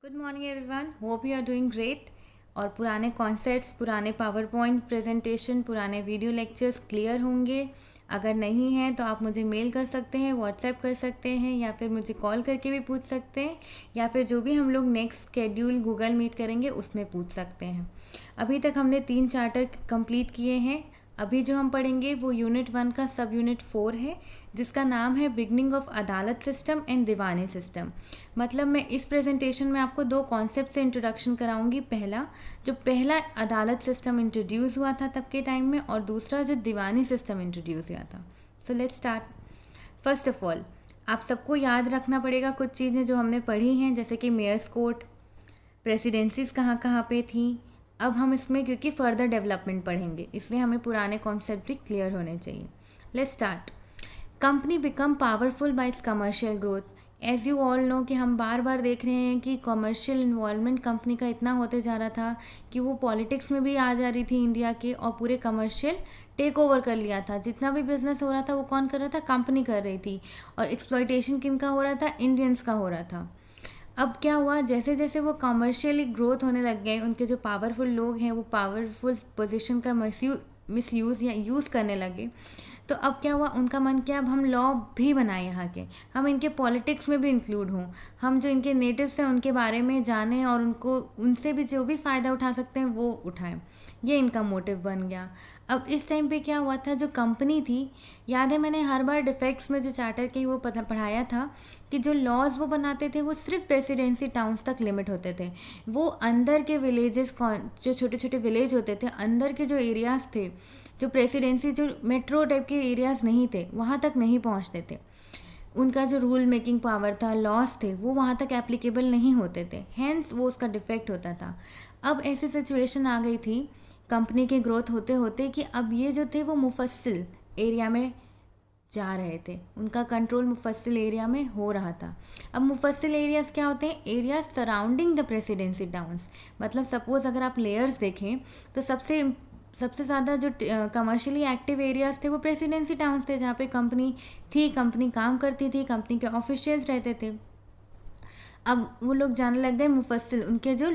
Good morning everyone, hope you are doing great. और पुराने concepts, पुराने पावर पॉइंट प्रेजेंटेशन, पुराने वीडियो लेक्चर्स क्लियर होंगे। अगर नहीं है तो आप मुझे मेल कर सकते हैं, व्हाट्सएप कर सकते हैं, या फिर मुझे कॉल करके भी पूछ सकते हैं, या फिर जो भी हम लोग नेक्स्ट स्केड्यूल गूगल मीट करेंगे उसमें पूछ सकते हैं। अभी तक हमने 3 चार्टर कंप्लीट किए हैं। अभी जो हम पढ़ेंगे वो यूनिट 1 का सब यूनिट 4 है, जिसका नाम है बिगनिंग ऑफ अदालत सिस्टम एंड दीवानी सिस्टम। मतलब मैं इस प्रेजेंटेशन में आपको 2 कॉन्सेप्ट से इंट्रोडक्शन कराऊंगी। जो पहला अदालत सिस्टम इंट्रोड्यूस हुआ था तब के टाइम में, और दूसरा जो दीवानी सिस्टम इंट्रोड्यूस हुआ था। So let's start. First of all, आप सबको याद रखना पड़ेगा कुछ चीज़ें जो हमने पढ़ी हैं, जैसे कि मेयर्स कोर्ट, प्रेसिडेंसीज कहाँ कहाँ पे थी। अब हम इसमें क्योंकि फर्दर डेवलपमेंट पढ़ेंगे, इसलिए हमें पुराने कॉन्सेप्ट भी क्लियर होने चाहिए। Let's start. Company become powerful by its commercial growth. As you all know कि हम बार बार देख रहे हैं कि कमर्शियल इन्वॉल्वमेंट कंपनी का इतना होते जा रहा था कि वो पॉलिटिक्स में भी आ जा रही थी इंडिया के, और पूरे कमर्शियल टेक ओवर कर लिया था। जितना भी बिजनेस हो रहा था वो कौन कर रहा था? कंपनी कर रही थी। और एक्सप्लॉयटेशन किन का हो रहा था? इंडियंस का हो रहा था। अब क्या हुआ, जैसे जैसे वो कमर्शियली ग्रोथ होने लग गए, उनके जो पावरफुल लोग हैं वो पावरफुल पोजीशन का मिसयूज़ या यूज़ करने लगे। तो अब क्या हुआ, उनका मन किया अब हम लॉ भी बनाए यहाँ के, हम इनके पॉलिटिक्स में भी इंक्लूड हों, हम जो इनके नेटिव्स हैं उनके बारे में जानें और उनको उनसे भी जो भी फ़ायदा उठा सकते हैं वो उठाएं। ये इनका मोटिव बन गया। अब इस टाइम पे क्या हुआ था, जो कंपनी थी, याद है मैंने हर बार डिफेक्ट्स में जो चार्टर के वो पढ़ाया था कि जो लॉज वो बनाते थे वो सिर्फ प्रेसिडेंसी टाउन्स तक लिमिट होते थे। वो अंदर के विलेजेस, जो छोटे छोटे विलेज होते थे, अंदर के जो एरियाज़ थे, जो प्रेसिडेंसी जो मेट्रो टाइप के एरियाज़ नहीं थे, वहाँ तक नहीं पहुँचते थे। उनका जो रूल मेकिंग पावर था, लॉस थे, वो वहाँ तक एप्लीकेबल नहीं होते थे, हैंस वो उसका डिफेक्ट होता था। अब ऐसी सिचुएशन आ गई थी कंपनी की ग्रोथ होते होते कि अब ये जो थे वो मुफस्सिल एरिया में जा रहे थे, उनका कंट्रोल मुफस्सिल एरिया में हो रहा था। अब मुफस्सिल एरियाज़ क्या होते हैं? Areas surrounding the presidency towns. मतलब सपोज़ अगर आप लेयर्स देखें तो सबसे ज़्यादा जो कमर्शियली एक्टिव एरियाज़ थे वो प्रेसिडेंसी टाउन्स थे, जहाँ पे कंपनी थी, कंपनी काम करती थी, कंपनी के ऑफिशियल्स रहते थे। अब वो लोग जाने लग गए मुफस्सिल, उनके जो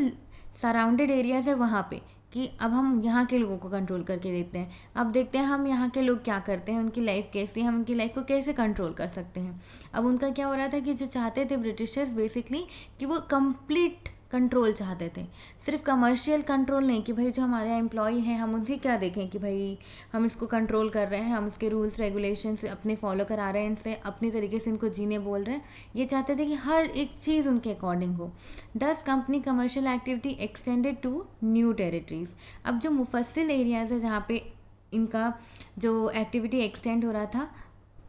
सराउंडेड एरियाज़ है वहाँ पे, कि अब हम यहाँ के लोगों को कंट्रोल करके देखते हैं। अब देखते हैं हम यहाँ के लोग क्या करते हैं, उनकी लाइफ कैसी है, हम उनकी लाइफ को कैसे कंट्रोल कर सकते हैं। अब उनका क्या हो रहा था कि जो चाहते थे ब्रिटिशर्स बेसिकली कि वो कंप्लीट कंट्रोल चाहते थे, सिर्फ कमर्शियल कंट्रोल नहीं कि भाई जो हमारे एम्प्लॉय हैं हम उनसे क्या देखें कि भाई हम इसको कंट्रोल कर रहे हैं, हम इसके रूल्स रेगुलेशंस अपने फॉलो करा रहे हैं, इनसे अपनी तरीके से इनको जीने बोल रहे हैं। ये चाहते थे कि हर एक चीज़ उनके अकॉर्डिंग हो। 10 company commercial activity extended to new territories. अब जो मुफस्सिल एरियाज़ है जहाँ पे इनका जो एक्टिविटी एक्सटेंड हो रहा था,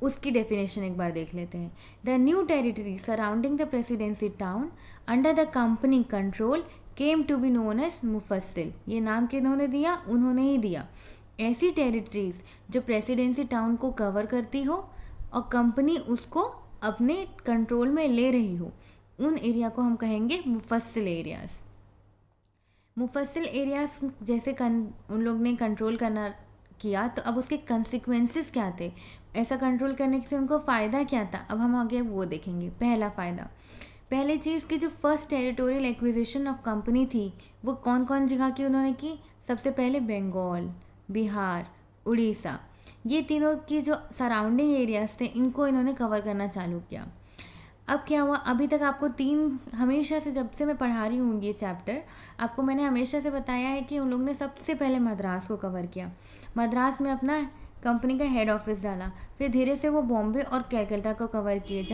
उसकी डेफिनेशन एक बार देख लेते हैं। The new territory surrounding the presidency town under the company control came to be known as मुफस्सिल। ये नाम किन्होंने दिया? उन्होंने ही दिया। ऐसी टेरिटरीज जो प्रेसिडेंसी टाउन को कवर करती हो और कंपनी उसको अपने कंट्रोल में ले रही हो, उन एरिया को हम कहेंगे मुफस्सिल एरियाज। मुफस्सिल एरियाज जैसे उन लोग ने कंट्रोल करना किया, तो अब उसके कंसिक्वेंसेस क्या थे, ऐसा कंट्रोल करने से उनको फ़ायदा क्या था, अब हम आगे वो देखेंगे। पहला फ़ायदा, पहले चीज़ की जो first territorial acquisition of company थी वो कौन कौन जगह की उन्होंने की? सबसे पहले बंगाल, बिहार, उड़ीसा, ये तीनों की जो सराउंडिंग एरियाज थे इनको इन्होंने कवर करना चालू किया। अब क्या हुआ, अभी तक आपको 3 हमेशा से, जब से मैं पढ़ा रही हूँ ये चैप्टर, आपको मैंने हमेशा से बताया है कि उन लोगों ने सबसे पहले मद्रास को कवर किया। मद्रास में अपना कंपनी का हेड ऑफिस डाला, फिर धीरे से वो बॉम्बे और कलकत्ता को कवर किए।